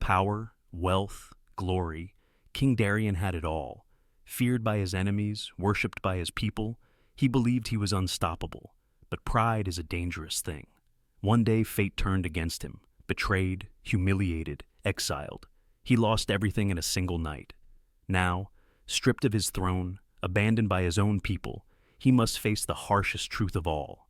Power, wealth, glory. King Darien had it all. Feared by his enemies, worshipped by his people, he believed he was unstoppable. But pride is a dangerous thing. One day fate turned against him, betrayed, humiliated, exiled. He lost everything in a single night. Now, stripped of his throne, abandoned by his own people, he must face the harshest truth of all.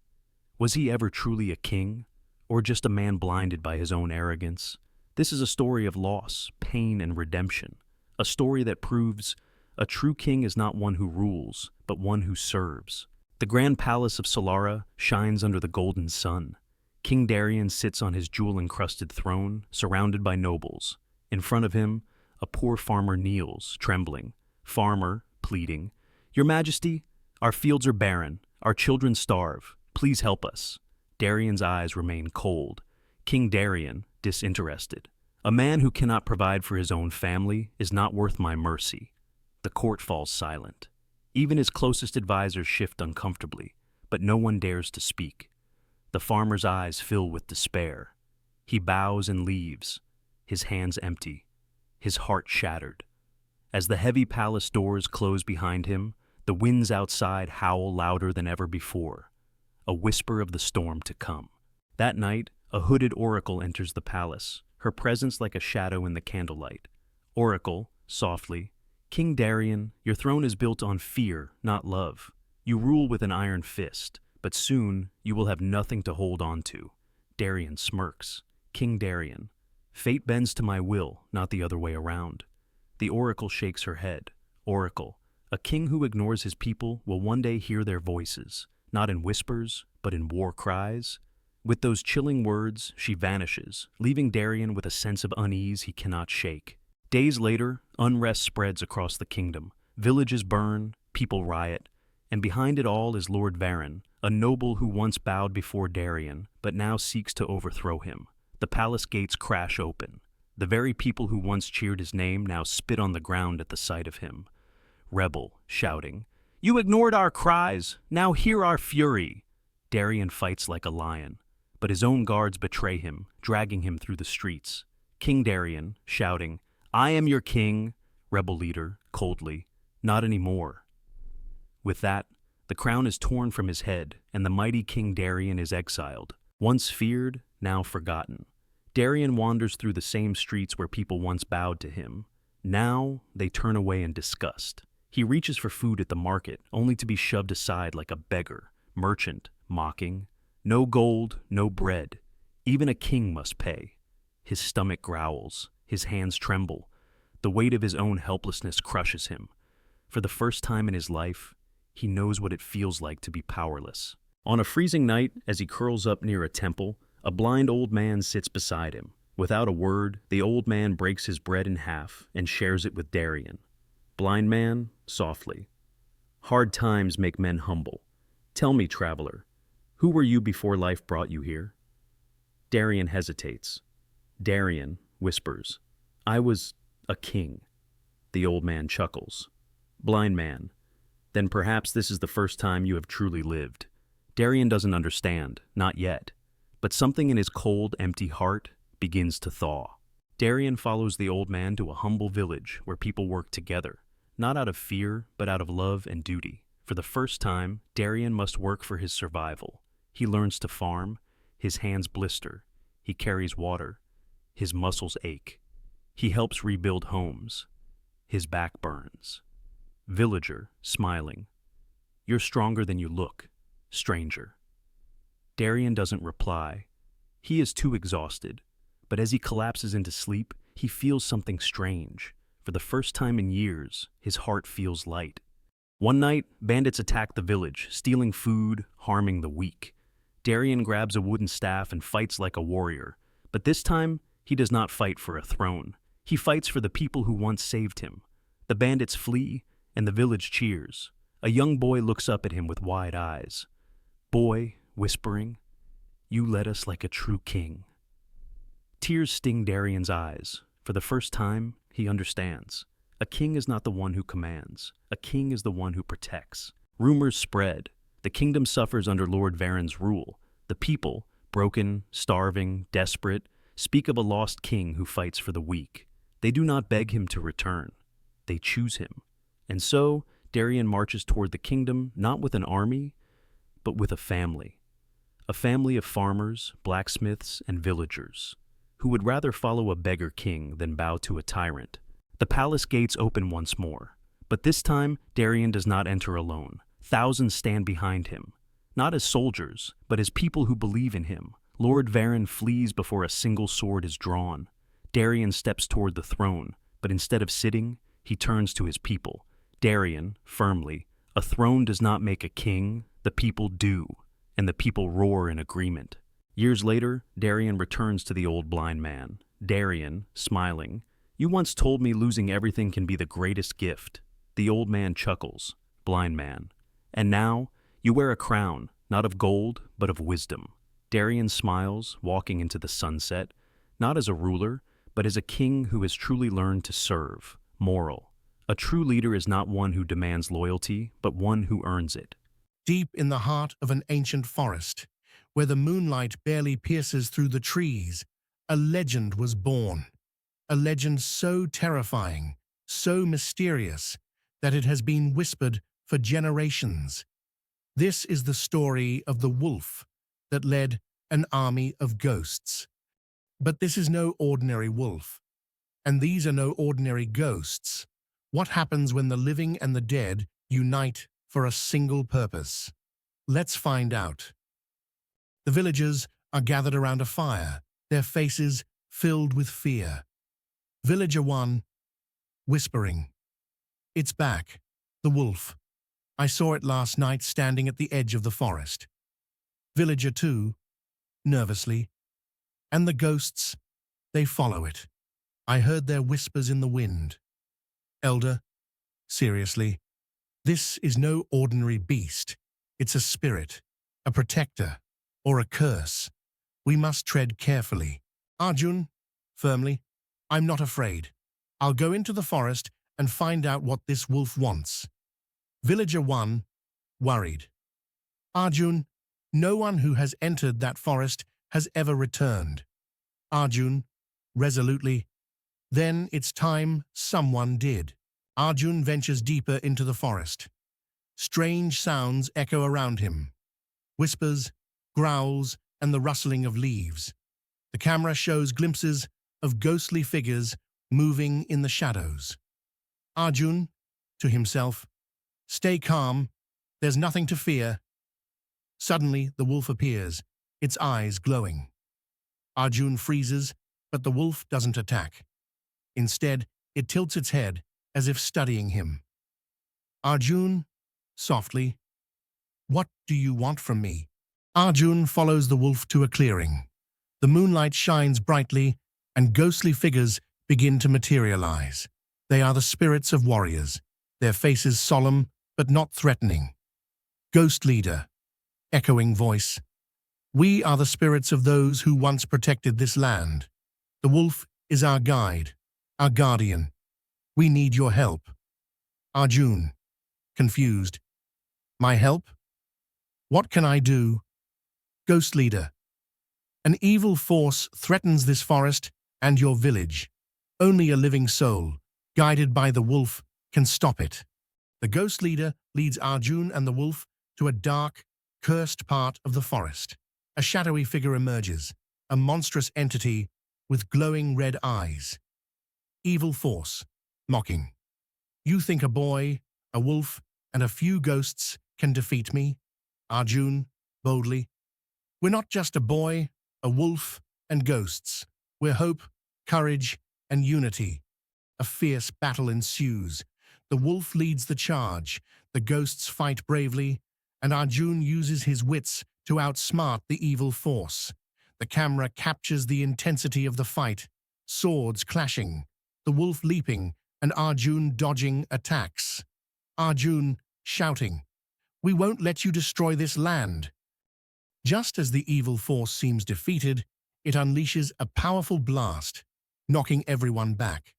Was he ever truly a king, or just a man blinded by his own arrogance? This is a story of loss, pain, and redemption. A story that proves a true king is not one who rules, but one who serves. The grand palace of Solara shines under the golden sun. King Darien sits on his jewel-encrusted throne, surrounded by nobles. In front of him, a poor farmer kneels, trembling. Farmer, pleading, "Your Majesty, our fields are barren, our children starve. Please help us." Darien's eyes remain cold. King Darien, disinterested. "A man who cannot provide for his own family is not worth my mercy." The court falls silent. Even his closest advisors shift uncomfortably, but no one dares to speak. The farmer's eyes fill with despair. He bows and leaves, his hands empty, his heart shattered. As the heavy palace doors close behind him, the winds outside howl louder than ever before, a whisper of the storm to come. That night, a hooded oracle enters the palace, her presence like a shadow in the candlelight. Oracle, softly, "King Darien, your throne is built on fear, not love. You rule with an iron fist, but soon you will have nothing to hold on to." Darien smirks. "King Darien, fate bends to my will, not the other way around." The oracle shakes her head. "Oracle, a king who ignores his people will one day hear their voices, not in whispers, but in war cries." With those chilling words, she vanishes, leaving Darien with a sense of unease he cannot shake. Days later, unrest spreads across the kingdom. Villages burn, people riot, and behind it all is Lord Varen, a noble who once bowed before Darien, but now seeks to overthrow him. The palace gates crash open. The very people who once cheered his name now spit on the ground at the sight of him. Rebel, shouting, "You ignored our cries, now hear our fury!" Darien fights like a lion, but his own guards betray him, dragging him through the streets. King Darien, shouting, "I am your king," rebel leader, coldly, "Not anymore." With that, the crown is torn from his head, and the mighty King Darien is exiled. Once feared, now forgotten. Darien wanders through the same streets where people once bowed to him. Now, they turn away in disgust. He reaches for food at the market, only to be shoved aside like a beggar, merchant, mocking. No gold, no bread. Even a king must pay. His stomach growls. His hands tremble. The weight of his own helplessness crushes him. For the first time in his life, he knows what it feels like to be powerless. On a freezing night, as he curls up near a temple, a blind old man sits beside him. Without a word, the old man breaks his bread in half and shares it with Darien. Blind man, softly, "Hard times make men humble. Tell me, traveler, who were you before life brought you here?" Darien hesitates. Darien whispers, "I was a king." The old man chuckles. Blind man, "Then perhaps this is the first time you have truly lived." Darien doesn't understand, not yet, but something in his cold, empty heart begins to thaw. Darien follows the old man to a humble village where people work together, not out of fear, but out of love and duty. For the first time, Darien must work for his survival. He learns to farm, his hands blister, he carries water, his muscles ache. He helps rebuild homes. His back burns. Villager, smiling, "You're stronger than you look, stranger." Darien doesn't reply. He is too exhausted, but as he collapses into sleep, he feels something strange. For the first time in years, his heart feels light. One night, bandits attack the village, stealing food, harming the weak. Darien grabs a wooden staff and fights like a warrior, but this time, he does not fight for a throne. He fights for the people who once saved him. The bandits flee, and the village cheers. A young boy looks up at him with wide eyes. Boy, whispering, "You led us like a true king." Tears sting Darien's eyes. For the first time, he understands. A king is not the one who commands. A king is the one who protects. Rumors spread. The kingdom suffers under Lord Varen's rule. The people, broken, starving, desperate, speak of a lost king who fights for the weak. They do not beg him to return. They choose him. And so, Darien marches toward the kingdom not with an army, but with a family. A family of farmers, blacksmiths, and villagers, who would rather follow a beggar king than bow to a tyrant. The palace gates open once more, but this time Darien does not enter alone. Thousands stand behind him, not as soldiers, but as people who believe in him. Lord Varen flees before a single sword is drawn. Darien steps toward the throne, but instead of sitting, he turns to his people. Darien, firmly, a throne does not make a king, the people do, and the people roar in agreement. Years later, Darien returns to the old blind man. Darien, smiling, "You once told me losing everything can be the greatest gift." The old man chuckles. Blind man, "And now, you wear a crown, not of gold, but of wisdom." Darien smiles, walking into the sunset, not as a ruler, but as a king who has truly learned to serve. Moral: a true leader is not one who demands loyalty, but one who earns it. Deep in the heart of an ancient forest, where the moonlight barely pierces through the trees, a legend was born. A legend so terrifying, so mysterious, that it has been whispered for generations. This is the story of the wolf that led an army of ghosts. But this is no ordinary wolf, and these are no ordinary ghosts. What happens when the living and the dead unite for a single purpose? Let's find out. The villagers are gathered around a fire, their faces filled with fear. Villager 1, whispering, "It's back, the wolf. I saw it last night standing at the edge of the forest." Villager 2, nervously, "And the ghosts, they follow it. I heard their whispers in the wind." Elder, seriously, "This is no ordinary beast. It's a spirit, a protector, or a curse. We must tread carefully." Arjun, firmly, "I'm not afraid. I'll go into the forest and find out what this wolf wants." Villager 1, worried, "Arjun, no one who has entered that forest has ever returned." Arjun, resolutely, "Then it's time someone did." Arjun ventures deeper into the forest. Strange sounds echo around him. Whispers, growls, and the rustling of leaves. The camera shows glimpses of ghostly figures moving in the shadows. Arjun, to himself, "Stay calm. There's nothing to fear." Suddenly, the wolf appears, its eyes glowing. Arjun freezes, but the wolf doesn't attack. Instead, it tilts its head, as if studying him. Arjun, softly, "What do you want from me?" Arjun follows the wolf to a clearing. The moonlight shines brightly, and ghostly figures begin to materialize. They are the spirits of warriors, their faces solemn but not threatening. Ghost leader, echoing voice, "We are the spirits of those who once protected this land. The wolf is our guide, our guardian. We need your help." Arjun, confused, "My help? What can I do?" Ghost leader, "An evil force threatens this forest and your village. Only a living soul, guided by the wolf, can stop it." The ghost leader leads Arjun and the wolf to a dark, cursed part of the forest. A shadowy figure emerges, a monstrous entity with glowing red eyes. Evil force, mocking, "You think a boy, a wolf, and a few ghosts can defeat me?" Arjun, boldly, "We're not just a boy, a wolf, and ghosts. We're hope, courage, and unity." A fierce battle ensues. The wolf leads the charge, the ghosts fight bravely, and Arjun uses his wits to outsmart the evil force. The camera captures the intensity of the fight, swords clashing, the wolf leaping, and Arjun dodging attacks. Arjun shouting, "We won't let you destroy this land." Just as the evil force seems defeated, it unleashes a powerful blast, knocking everyone back.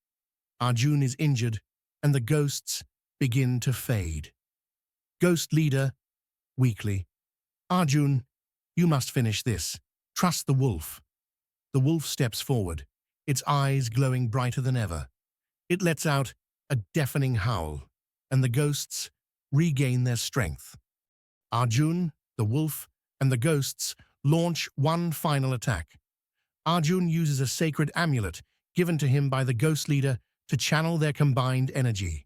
Arjun is injured, and the ghosts begin to fade. Ghost leader, weakly, "Arjun, you must finish this. Trust the wolf." The wolf steps forward, its eyes glowing brighter than ever. It lets out a deafening howl, and the ghosts regain their strength. Arjun, the wolf, and the ghosts launch one final attack. Arjun uses a sacred amulet given to him by the ghost leader to channel their combined energy.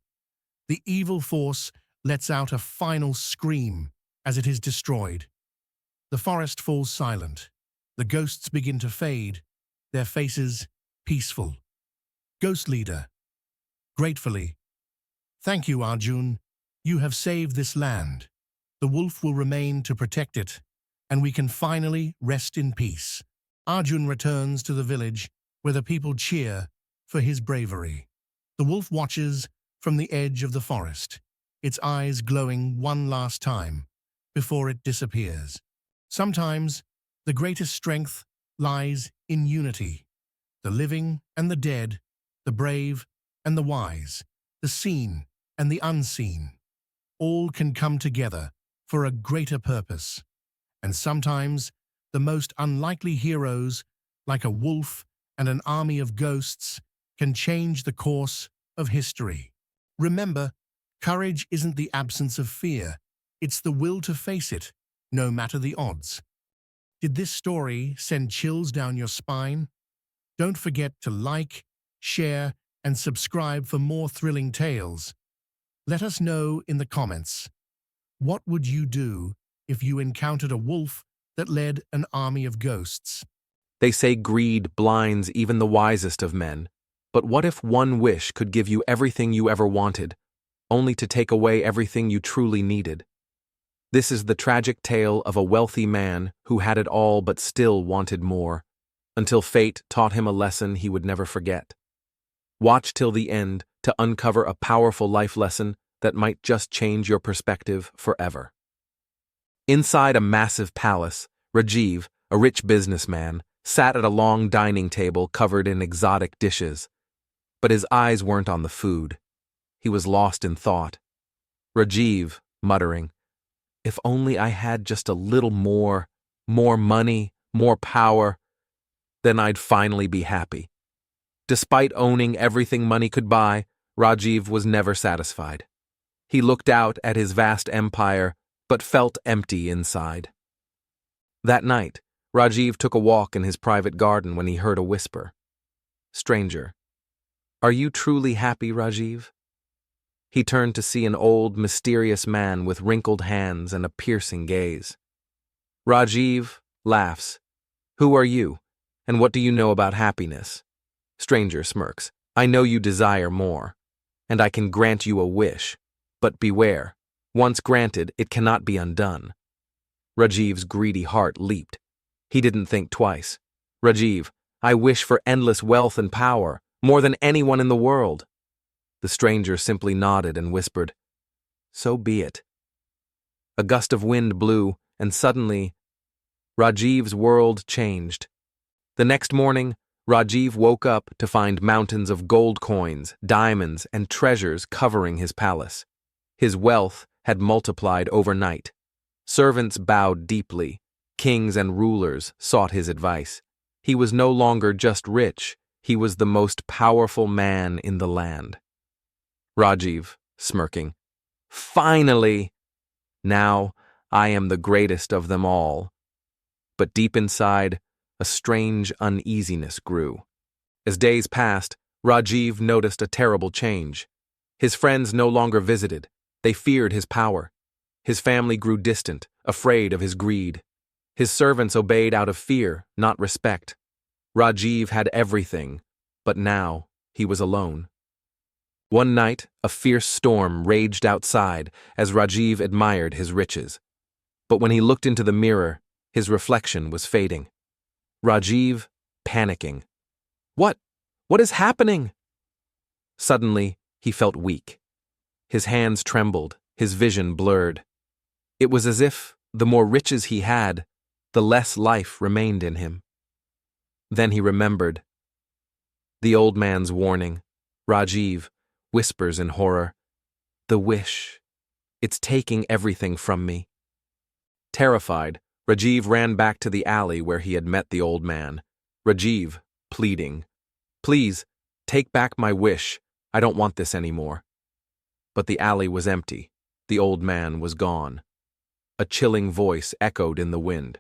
The evil force lets out a final scream as it is destroyed. The forest falls silent. The ghosts begin to fade, their faces peaceful. Ghost leader, gratefully, "Thank you, Arjun. You have saved this land. The wolf will remain to protect it, and we can finally rest in peace." Arjun returns to the village where the people cheer for his bravery. The wolf watches from the edge of the forest, its eyes glowing one last time before it disappears. Sometimes the greatest strength lies in unity. The living and the dead, the brave and the wise, the seen and the unseen, all can come together for a greater purpose. And sometimes the most unlikely heroes, like a wolf and an army of ghosts, can change the course of history. Remember, courage isn't the absence of fear. It's the will to face it, no matter the odds. Did this story send chills down your spine? Don't forget to like, share, and subscribe for more thrilling tales. Let us know in the comments. What would you do if you encountered a wolf that led an army of ghosts? They say greed blinds even the wisest of men. But what if one wish could give you everything you ever wanted, only to take away everything you truly needed? This is the tragic tale of a wealthy man who had it all but still wanted more, until fate taught him a lesson he would never forget. Watch till the end to uncover a powerful life lesson that might just change your perspective forever. Inside a massive palace, Rajiv, a rich businessman, sat at a long dining table covered in exotic dishes. But his eyes weren't on the food. He was lost in thought. Rajiv, muttering, "If only I had just a little more money, more power, then I'd finally be happy." Despite owning everything money could buy, Rajiv was never satisfied. He looked out at his vast empire, but felt empty inside. That night, Rajiv took a walk in his private garden when he heard a whisper. "Stranger, are you truly happy, Rajiv?" He turned to see an old, mysterious man with wrinkled hands and a piercing gaze. Rajiv laughs. "Who are you, and what do you know about happiness?" Stranger smirks. "I know you desire more, and I can grant you a wish. But beware, once granted, it cannot be undone." Rajiv's greedy heart leaped. He didn't think twice. "Rajiv, I wish for endless wealth and power, more than anyone in the world." The stranger simply nodded and whispered, "So be it." A gust of wind blew, and suddenly, Rajiv's world changed. The next morning, Rajiv woke up to find mountains of gold coins, diamonds, and treasures covering his palace. His wealth had multiplied overnight. Servants bowed deeply. Kings and rulers sought his advice. He was no longer just rich, he was the most powerful man in the land. Rajiv, smirking, "Finally! Now I am the greatest of them all." But deep inside, a strange uneasiness grew. As days passed, Rajiv noticed a terrible change. His friends no longer visited. They feared his power. His family grew distant, afraid of his greed. His servants obeyed out of fear, not respect. Rajiv had everything, but now he was alone. One night, a fierce storm raged outside as Rajiv admired his riches. But when he looked into the mirror, his reflection was fading. Rajiv, panicking. What is happening?" Suddenly, he felt weak. His hands trembled, his vision blurred. It was as if, the more riches he had, the less life remained in him. Then he remembered. The old man's warning. Rajiv whispers in horror, "The wish. It's taking everything from me." Terrified, Rajiv ran back to the alley where he had met the old man. Rajiv, pleading, "Please, take back my wish. I don't want this anymore." But the alley was empty. The old man was gone. A chilling voice echoed in the wind.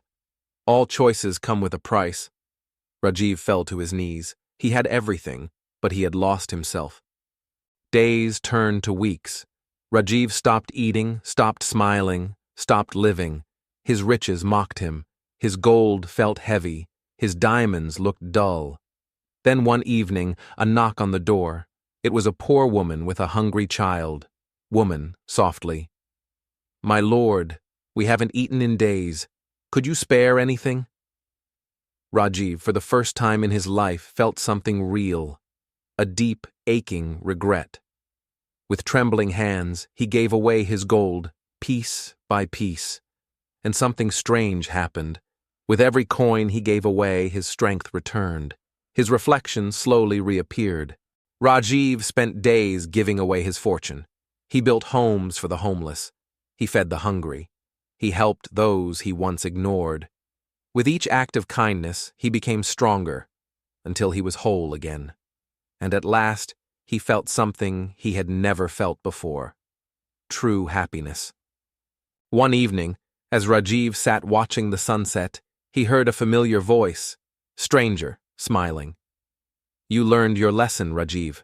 "All choices come with a price." Rajiv fell to his knees. He had everything, but he had lost himself. Days turned to weeks. Rajiv stopped eating, stopped smiling, stopped living. His riches mocked him. His gold felt heavy. His diamonds looked dull. Then one evening, a knock on the door. It was a poor woman with a hungry child. Woman, softly. "My lord, we haven't eaten in days. Could you spare anything?" Rajiv, for the first time in his life, felt something real. A deep, aching regret. With trembling hands, he gave away his gold, piece by piece. And something strange happened. With every coin he gave away, his strength returned. His reflection slowly reappeared. Rajiv spent days giving away his fortune. He built homes for the homeless. He fed the hungry. He helped those he once ignored. With each act of kindness, he became stronger, until he was whole again. And at last, he felt something he had never felt before. True happiness. One evening, as Rajiv sat watching the sunset, he heard a familiar voice, stranger, smiling. "You learned your lesson, Rajiv."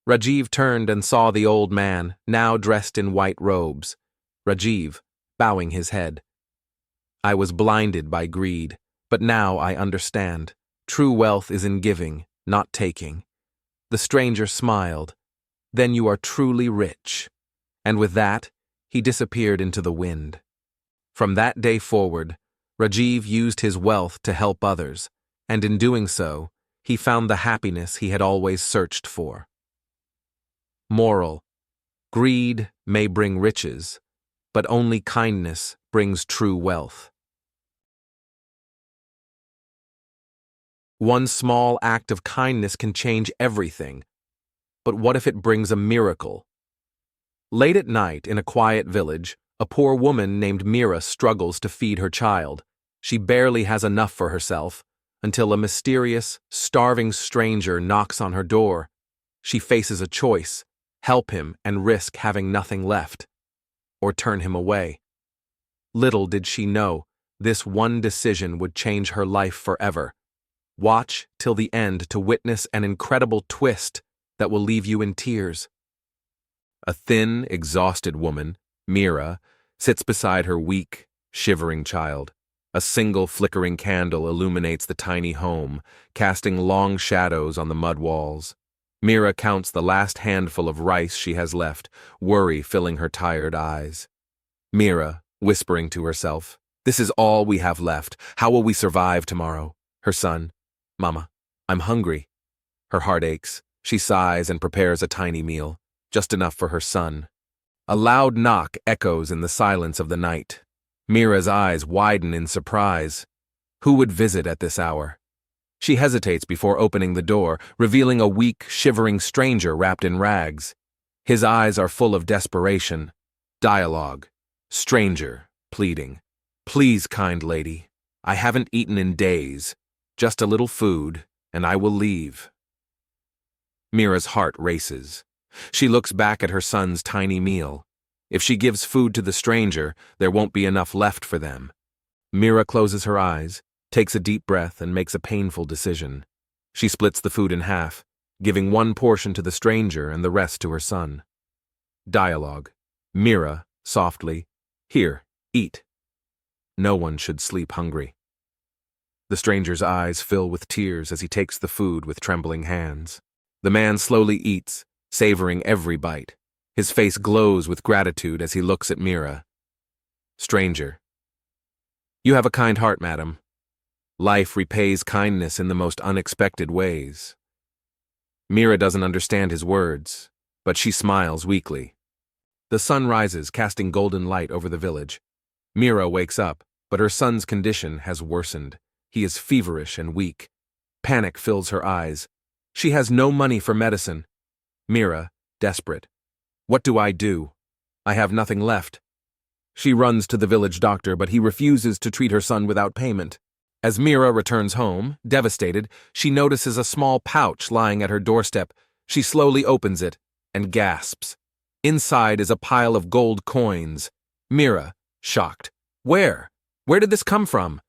Rajiv turned and saw the old man, now dressed in white robes. Rajiv, bowing his head. "I was blinded by greed, but now I understand. True wealth is in giving, not taking." The stranger smiled. "Then you are truly rich." And with that, he disappeared into the wind. From that day forward, Rajiv used his wealth to help others, and in doing so, he found the happiness he had always searched for. Moral: greed may bring riches, but only kindness brings true wealth. One small act of kindness can change everything, but what if it brings a miracle? Late at night, in a quiet village, a poor woman named Mira struggles to feed her child. She barely has enough for herself, until a mysterious, starving stranger knocks on her door. She faces a choice: help him and risk having nothing left, or turn him away. Little did she know, this one decision would change her life forever. Watch till the end to witness an incredible twist that will leave you in tears. A thin, exhausted woman, Mira, sits beside her weak, shivering child. A single flickering candle illuminates the tiny home, casting long shadows on the mud walls. Mira counts the last handful of rice she has left, worry filling her tired eyes. Mira, whispering to herself, "This is all we have left. How will we survive tomorrow?" Her son, "Mama, I'm hungry." Her heart aches. She sighs and prepares a tiny meal, just enough for her son. A loud knock echoes in the silence of the night. Mira's eyes widen in surprise. Who would visit at this hour? She hesitates before opening the door, revealing a weak, shivering stranger wrapped in rags. His eyes are full of desperation. Dialogue. Stranger, pleading. "Please, kind lady, I haven't eaten in days. Just a little food, and I will leave." Mira's heart races. She looks back at her son's tiny meal. If she gives food to the stranger, there won't be enough left for them. Mira closes her eyes, takes a deep breath, and makes a painful decision. She splits the food in half, giving one portion to the stranger and the rest to her son. Dialogue. Mira, softly, "Here, eat. No one should sleep hungry." The stranger's eyes fill with tears as he takes the food with trembling hands. The man slowly eats, savoring every bite. His face glows with gratitude as he looks at Mira. Stranger. "You have a kind heart, madam. Life repays kindness in the most unexpected ways." Mira doesn't understand his words, but she smiles weakly. The sun rises, casting golden light over the village. Mira wakes up, but her son's condition has worsened. He is feverish and weak. Panic fills her eyes. She has no money for medicine. Mira, desperate. "What do I do? I have nothing left." She runs to the village doctor, but he refuses to treat her son without payment. As Mira returns home, devastated, she notices a small pouch lying at her doorstep. She slowly opens it and gasps. Inside is a pile of gold coins. Mira, shocked. Where? Where did this come from?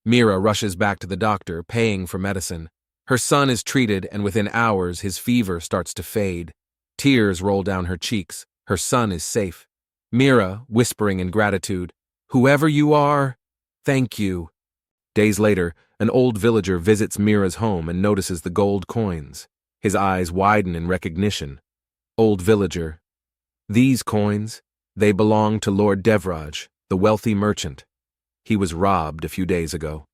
Mira rushes back to the doctor, paying for medicine. Her son is treated, and within hours his fever starts to fade. Tears roll down her cheeks. Her son is safe. Mira, whispering in gratitude, "Whoever you are, thank you." Days later, an old villager visits Mira's home and notices the gold coins. His eyes widen in recognition. Old villager, "These coins, they belong to Lord Devraj, the wealthy merchant. He was robbed a few days ago."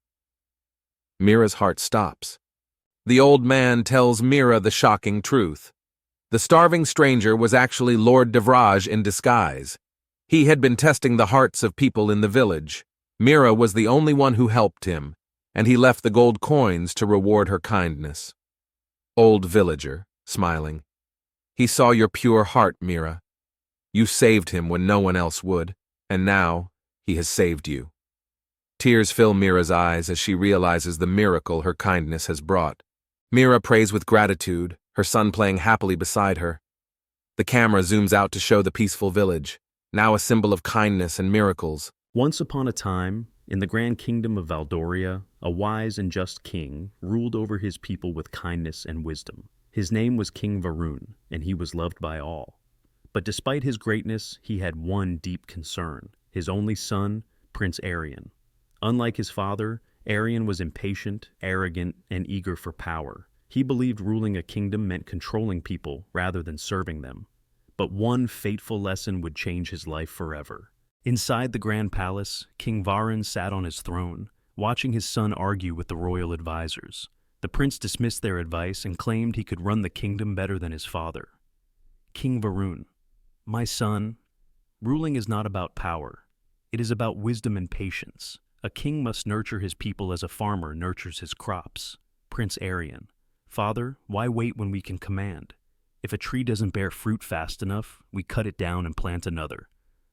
Mira's heart stops. The old man tells Mira the shocking truth. The starving stranger was actually Lord Devraj in disguise. He had been testing the hearts of people in the village. Mira was the only one who helped him, and he left the gold coins to reward her kindness. Old villager, smiling, "He saw your pure heart, Mira. You saved him when no one else would, and now he has saved you." Tears fill Mira's eyes as she realizes the miracle her kindness has brought. Mira prays with gratitude, her son playing happily beside her. The camera zooms out to show the peaceful village, now a symbol of kindness and miracles. Once upon a time, in the grand kingdom of Valdoria, a wise and just king ruled over his people with kindness and wisdom. His name was King Varun, and he was loved by all. But despite his greatness, he had one deep concern: his only son, Prince Arian. Unlike his father, Arian was impatient, arrogant, and eager for power. He believed ruling a kingdom meant controlling people rather than serving them. But one fateful lesson would change his life forever. Inside the grand palace, King Varun sat on his throne, watching his son argue with the royal advisors. The prince dismissed their advice and claimed he could run the kingdom better than his father. King Varun, "My son, ruling is not about power. It is about wisdom and patience. A king must nurture his people as a farmer nurtures his crops." Prince Arian, "Father, why wait when we can command? If a tree doesn't bear fruit fast enough, we cut it down and plant another."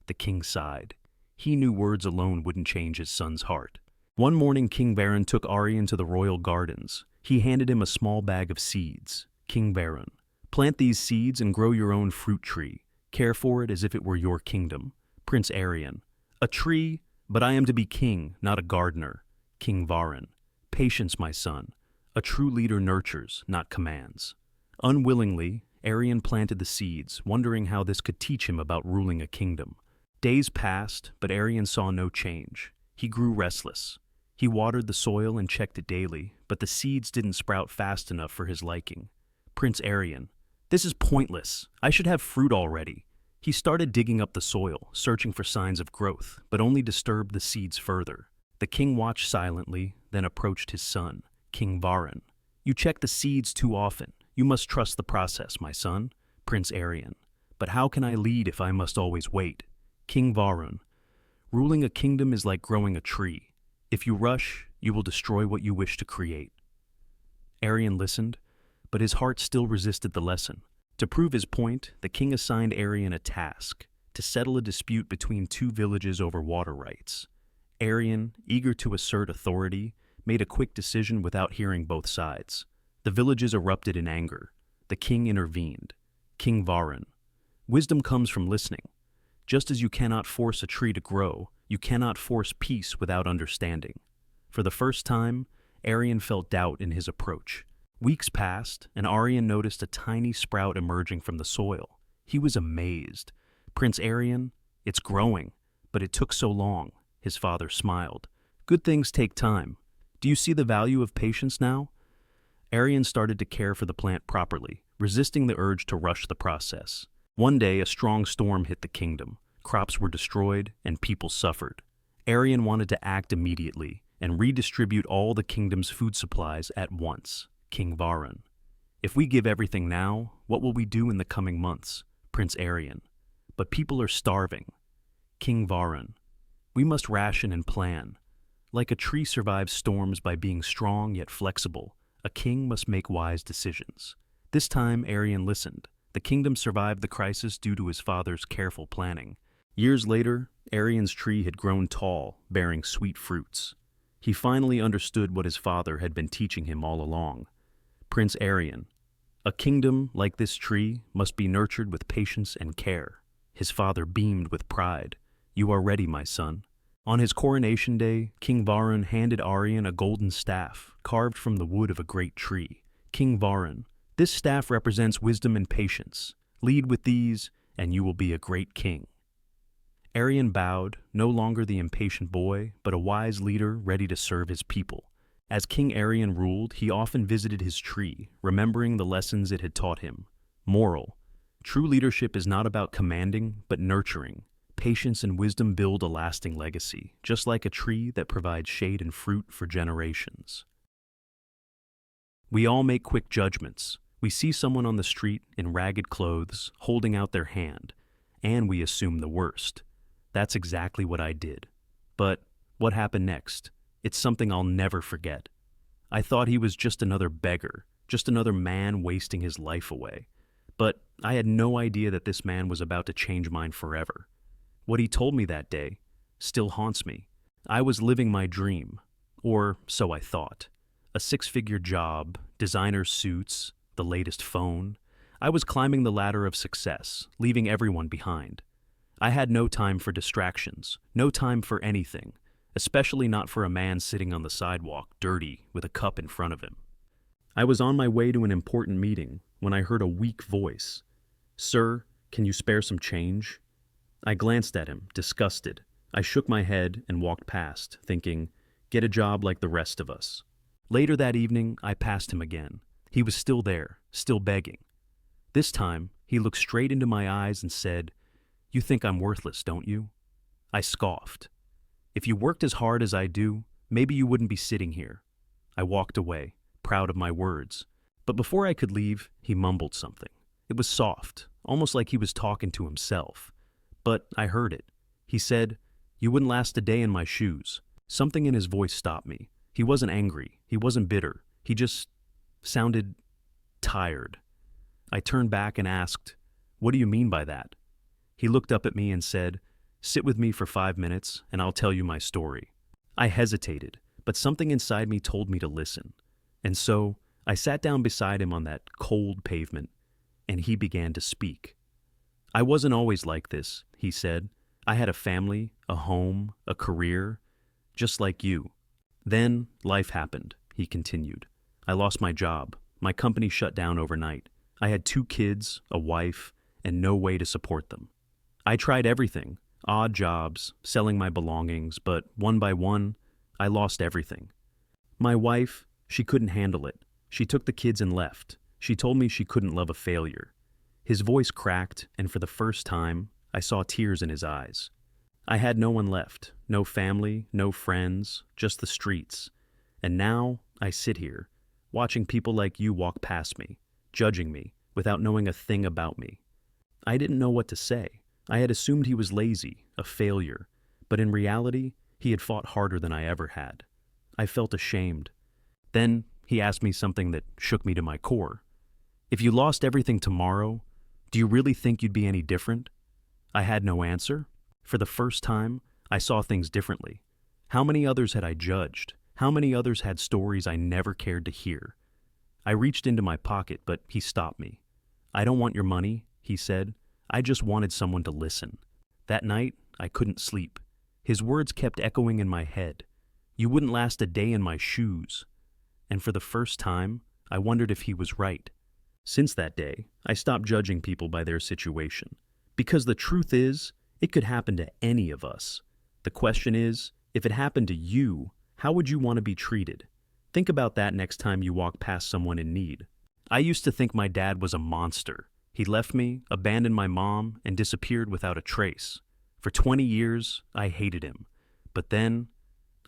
The king sighed. He knew words alone wouldn't change his son's heart. One morning, King Varun took Arian to the royal gardens. He handed him a small bag of seeds. "King Varun, plant these seeds and grow your own fruit tree. Care for it as if it were your kingdom." Prince Arian, "A tree? But I am to be king, not a gardener." King Varun, "Patience, my son. A true leader nurtures, not commands." Unwillingly, Arian planted the seeds, wondering how this could teach him about ruling a kingdom. Days passed, but Arian saw no change. He grew restless. He watered the soil and checked it daily, but the seeds didn't sprout fast enough for his liking. Prince Arian, "This is pointless. I should have fruit already." He started digging up the soil, searching for signs of growth, but only disturbed the seeds further. The king watched silently, then approached his son, King Varun. "You check the seeds too often. You must trust the process, my son." Prince Arian, "But how can I lead if I must always wait?" King Varun, "Ruling a kingdom is like growing a tree. If you rush, you will destroy what you wish to create." Arian listened, but his heart still resisted the lesson. To prove his point, the king assigned Arian a task: to settle a dispute between two villages over water rights. Arian, eager to assert authority, made a quick decision without hearing both sides. The villages erupted in anger. The king intervened. King Varun, "Wisdom comes from listening. Just as you cannot force a tree to grow, you cannot force peace without understanding." For the first time, Arian felt doubt in his approach. Weeks passed, and Arian noticed a tiny sprout emerging from the soil. He was amazed. "Prince Arian, it's growing, but it took so long." His father smiled. "Good things take time. Do you see the value of patience now?" Arian started to care for the plant properly, resisting the urge to rush the process. One day, a strong storm hit the kingdom. Crops were destroyed, and people suffered. Arian wanted to act immediately and redistribute all the kingdom's food supplies at once. King Varun, "If we give everything now, what will we do in the coming months?" Prince Arian, "But people are starving." King Varun, "We must ration and plan. Like a tree survives storms by being strong yet flexible, a king must make wise decisions." This time, Arian listened. The kingdom survived the crisis due to his father's careful planning. Years later, Arian's tree had grown tall, bearing sweet fruits. He finally understood what his father had been teaching him all along. Prince Aryan, a kingdom like this tree must be nurtured with patience and care. His father beamed with pride. You are ready, my son. On his coronation day, King Varun handed Aryan a golden staff carved from the wood of a great tree. King Varun, this staff represents wisdom and patience. Lead with these, and you will be a great king. Aryan bowed, no longer the impatient boy, but a wise leader ready to serve his people. As King Aryan ruled, he often visited his tree, remembering the lessons it had taught him. Moral: true leadership is not about commanding, but nurturing. Patience and wisdom build a lasting legacy, just like a tree that provides shade and fruit for generations. We all make quick judgments. We see someone on the street in ragged clothes, holding out their hand, and we assume the worst. That's exactly what I did. But what happened next? It's something I'll never forget. I thought he was just another beggar, just another man wasting his life away. But I had no idea that this man was about to change mine forever. What he told me that day still haunts me. I was living my dream, or so I thought. A six-figure job, designer suits, the latest phone. I was climbing the ladder of success, leaving everyone behind. I had no time for distractions, no time for anything, especially not for a man sitting on the sidewalk, dirty, with a cup in front of him. I was on my way to an important meeting when I heard a weak voice. "Sir, can you spare some change?" I glanced at him, disgusted. I shook my head and walked past, thinking, get a job like the rest of us. Later that evening, I passed him again. He was still there, still begging. This time, he looked straight into my eyes and said, "You think I'm worthless, don't you?" I scoffed. "If you worked as hard as I do, maybe you wouldn't be sitting here." I walked away, proud of my words. But before I could leave, he mumbled something. It was soft, almost like he was talking to himself. But I heard it. He said, "You wouldn't last a day in my shoes." Something in his voice stopped me. He wasn't angry. He wasn't bitter. He just sounded tired. I turned back and asked, "What do you mean by that?" He looked up at me and said, "Sit with me for 5 minutes and I'll tell you my story." I hesitated, but something inside me told me to listen. And so I sat down beside him on that cold pavement, and he began to speak. "I wasn't always like this," he said. "I had a family, a home, a career, just like you. Then life happened," he continued. "I lost my job. My company shut down overnight. I had 2 kids, a wife, and no way to support them. I tried everything, odd jobs, selling my belongings, but one by one, I lost everything. My wife, she couldn't handle it. She took the kids and left. She told me she couldn't love a failure." His voice cracked, and for the first time, I saw tears in his eyes. I had no one left, no family, no friends, just the streets. And now I sit here, watching people like you walk past me, judging me, without knowing a thing about me. I didn't know what to say. I had assumed he was lazy, a failure, but in reality, he had fought harder than I ever had. I felt ashamed. Then he asked me something that shook me to my core. "If you lost everything tomorrow, do you really think you'd be any different?" I had no answer. For the first time, I saw things differently. How many others had I judged? How many others had stories I never cared to hear? I reached into my pocket, but he stopped me. "I don't want your money," he said. "I just wanted someone to listen." That night, I couldn't sleep. His words kept echoing in my head. "You wouldn't last a day in my shoes." And for the first time, I wondered if he was right. Since that day, I stopped judging people by their situation. Because the truth is, it could happen to any of us. The question is, if it happened to you, how would you want to be treated? Think about that next time you walk past someone in need. I used to think my dad was a monster. He left me, abandoned my mom, and disappeared without a trace. For 20 years, I hated him. But then,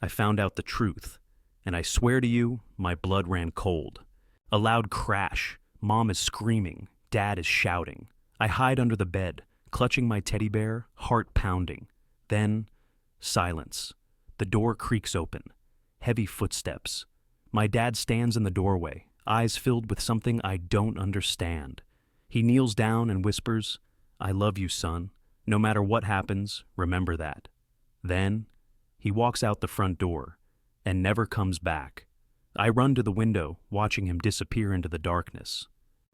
I found out the truth. And I swear to you, my blood ran cold. A loud crash. Mom is screaming. Dad is shouting. I hide under the bed, clutching my teddy bear, heart pounding. Then, silence. The door creaks open. Heavy footsteps. My dad stands in the doorway, eyes filled with something I don't understand. He kneels down and whispers, "I love you, son. No matter what happens, remember that." Then, he walks out the front door, and never comes back. I run to the window, watching him disappear into the darkness.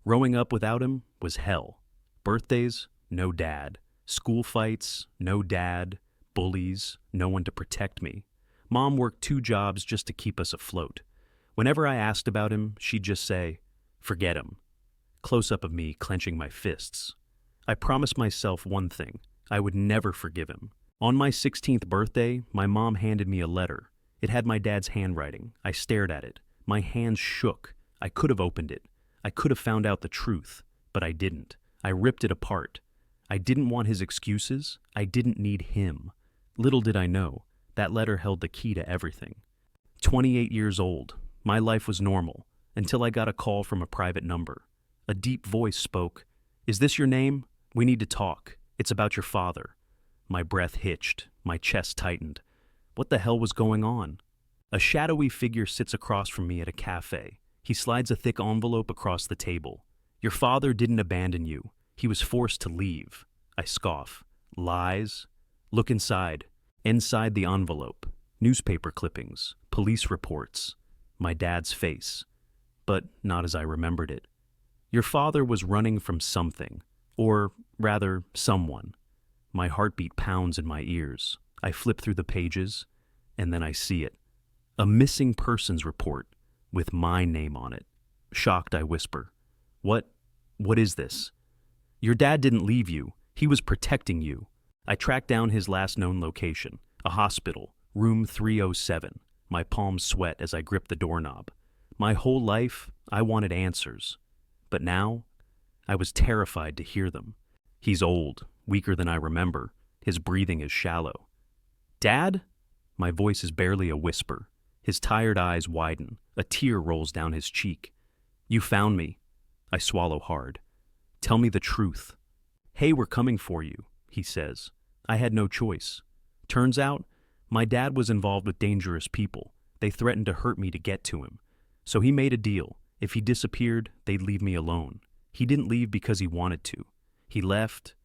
Growing up without him was hell. Birthdays, no dad. School fights, no dad. Bullies, no one to protect me. Mom worked 2 jobs just to keep us afloat. Whenever I asked about him, she'd just say, "Forget him." Close-up of me clenching my fists. I promised myself one thing: I would never forgive him. On my 16th birthday, my mom handed me a letter. It had my dad's handwriting. I stared at it. My hands shook. I could have opened it. I could have found out the truth, but I didn't. I ripped it apart. I didn't want his excuses. I didn't need him. Little did I know, that letter held the key to everything. 28 years old. My life was normal, until I got a call from a private number. A deep voice spoke, "Is this your name? We need to talk. It's about your father." My breath hitched. My chest tightened. What the hell was going on? A shadowy figure sits across from me at a cafe. He slides a thick envelope across the table. "Your father didn't abandon you. He was forced to leave." I scoff. Lies? Look inside. Inside the envelope. Newspaper clippings. Police reports. My dad's face. But not as I remembered it. "Your father was running from something. Or, rather, someone." My heartbeat pounds in my ears. I flip through the pages, and then I see it. A missing persons report, with my name on it. Shocked, I whisper, What is this?" "Your dad didn't leave you. He was protecting you." I track down his last known location, a hospital, room 307. My palms sweat as I grip the doorknob. My whole life, I wanted answers. But now, I was terrified to hear them. "He's old, weaker than I remember. His breathing is shallow." "Dad?" My voice is barely a whisper. His tired eyes widen. A tear rolls down his cheek. "You found me." I swallow hard. "Tell me the truth." "Hey, we're coming for you," he says. I had no choice. Turns out, my dad was involved with dangerous people. They threatened to hurt me to get to him. So he made a deal. If he disappeared, they'd leave me alone. He didn't leave because he wanted to. He left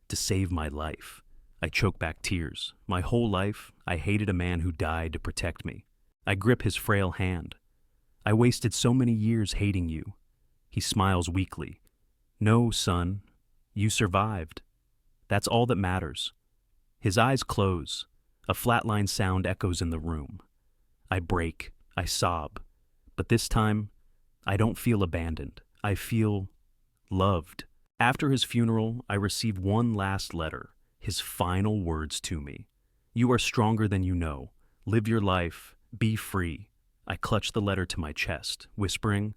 to save my life. I choke back tears. My whole life, I hated a man who died to protect me. I grip his frail hand. "I wasted so many years hating you." He smiles weakly. "No, son, you survived. That's all that matters." His eyes close. A flatline sound echoes in the room. I break. I sob. But this time, I don't feel abandoned. I feel loved. After his funeral, I receive one last letter, his final words to me. "You are stronger than you know. Live your life. Be free." I clutch the letter to my chest, whispering,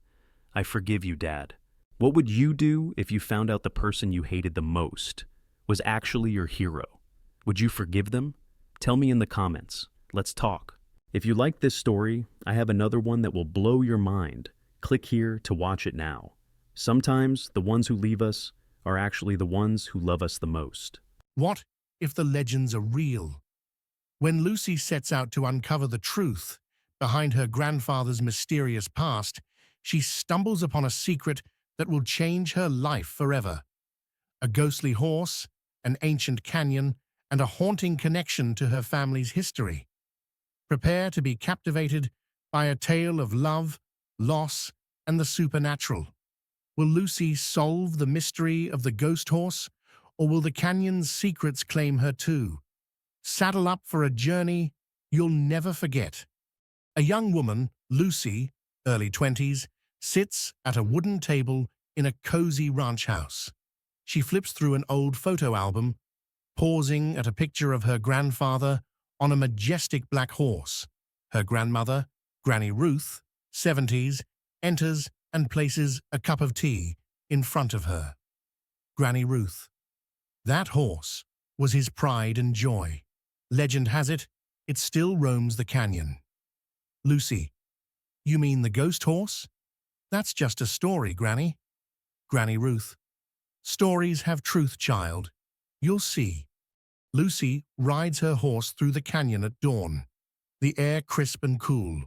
"I forgive you, Dad." What would you do if you found out the person you hated the most was actually your hero? Would you forgive them? Tell me in the comments. Let's talk. If you like this story, I have another one that will blow your mind. Click here to watch it now. Sometimes the ones who leave us are actually the ones who love us the most. What if the legends are real? When Lucy sets out to uncover the truth behind her grandfather's mysterious past, she stumbles upon a secret that will change her life forever. A ghostly horse, an ancient canyon, and a haunting connection to her family's history. Prepare to be captivated by a tale of love, loss, and the supernatural. Will Lucy solve the mystery of the ghost horse, or will the canyon's secrets claim her too? Saddle up for a journey you'll never forget. A young woman, Lucy, early 20s, sits at a wooden table in a cozy ranch house. She flips through an old photo album, pausing at a picture of her grandfather on a majestic black horse. Her grandmother, Granny Ruth, 70s, enters and places a cup of tea in front of her. Granny Ruth. That horse was his pride and joy. Legend has it, it still roams the canyon. Lucy. You mean the ghost horse? That's just a story, Granny. Granny Ruth. Stories have truth, child. You'll see. Lucy rides her horse through the canyon at dawn, the air crisp and cool.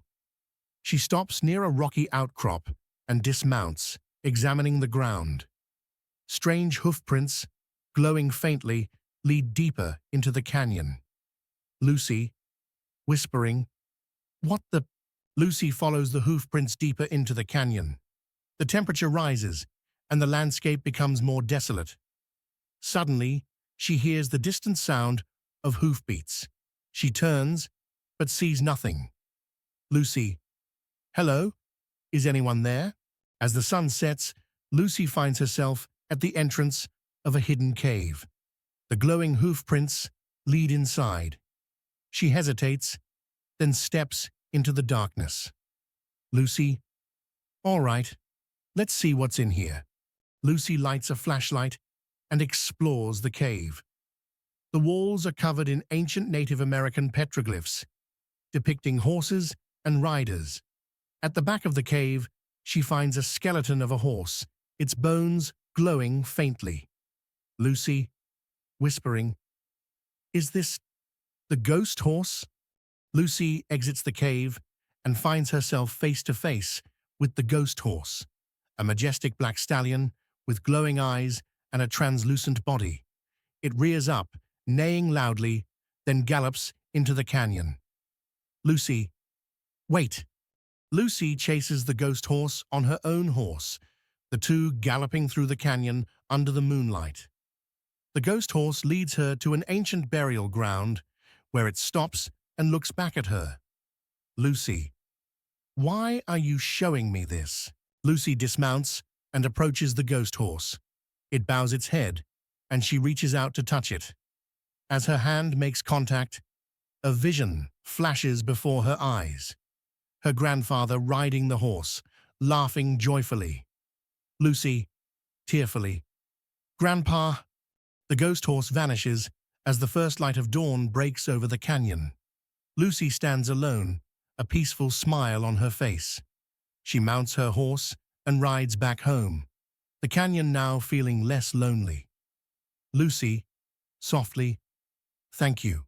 She stops near a rocky outcrop and dismounts, examining the ground. Strange hoofprints, glowing faintly, lead deeper into the canyon. Lucy, whispering, What the? Lucy follows the hoof prints deeper into the canyon. The temperature rises, and the landscape becomes more desolate. Suddenly, she hears the distant sound of hoofbeats. She turns, but sees nothing. Lucy, hello? Is anyone there? As the sun sets, Lucy finds herself at the entrance of a hidden cave. The glowing hoof prints lead inside. She hesitates, then steps into the darkness. Lucy, all right, let's see what's in here. Lucy lights a flashlight and explores the cave. The walls are covered in ancient Native American petroglyphs, depicting horses and riders. At the back of the cave, she finds a skeleton of a horse, its bones glowing faintly. Lucy, whispering, "Is this the ghost horse?" Lucy exits the cave and finds herself face to face with the ghost horse, a majestic black stallion with glowing eyes and a translucent body. It rears up, neighing loudly, then gallops into the canyon. Lucy, wait! Lucy chases the ghost horse on her own horse, the two galloping through the canyon under the moonlight. The ghost horse leads her to an ancient burial ground where it stops and looks back at her. Lucy, why are you showing me this? Lucy dismounts and approaches the ghost horse. It bows its head, and she reaches out to touch it. As her hand makes contact, a vision flashes before her eyes. Her grandfather riding the horse, laughing joyfully. Lucy, tearfully, "Grandpa!" The ghost horse vanishes as the first light of dawn breaks over the canyon. Lucy stands alone, a peaceful smile on her face. She mounts her horse and rides back home, the canyon now feeling less lonely. Lucy, softly, "Thank you."